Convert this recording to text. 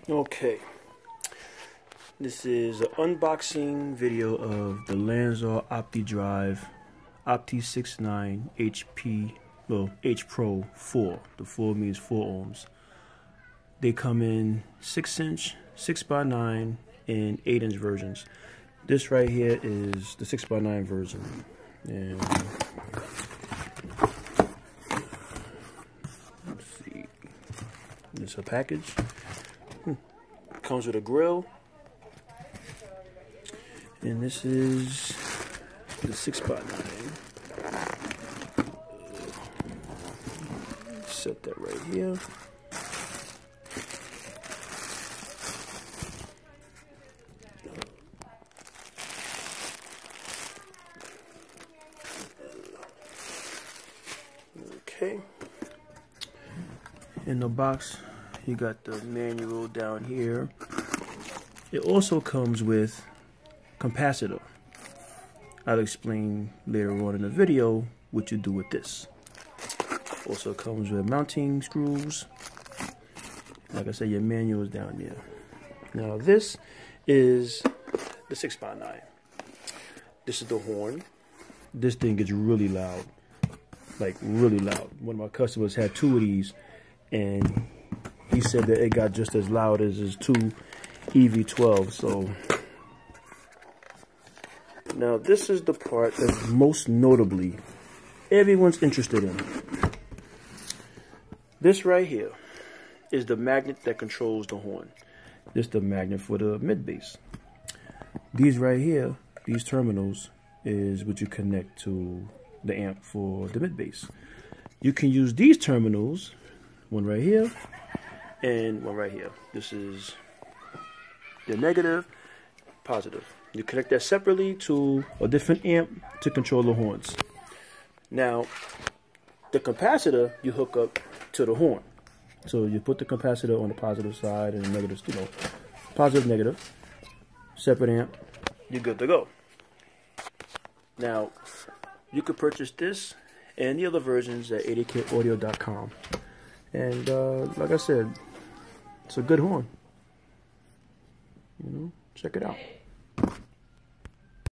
Okay, this is an unboxing video of the Lanzar Opti69hpro-4. The 4 means 4 ohms. They come in 6-inch, 6x9, and 8-inch versions. This right here is the 6x9 version. And let's see, this is a package. Comes with a grill, and this is the 6x9. Set that right here. Okay. In the box, you got the manual down here. It also comes with capacitor. I'll explain later on in the video what you do with this. Also comes with mounting screws. Like I said, your manual is down there. Now this is the 6x9. This is the horn. This thing gets really loud. Like really loud. One of my customers had 2 of these, and he said that it got just as loud as his 2 EV12. So now this is the part that most notably everyone's interested in. This right here is the magnet that controls the horn. This is the magnet for the mid bass. These right here, these terminals, is what you connect to the amp for the mid bass. You can use these terminals, one right here and one right here. This is the negative, positive. You connect that separately to a different amp to control the horns. Now, the capacitor you hook up to the horn. So you put the capacitor on the positive side and the negative, positive, negative, separate amp, you're good to go. Now, you could purchase this and the other versions at 80kaudio.com. And like I said, it's a good horn. Check it out.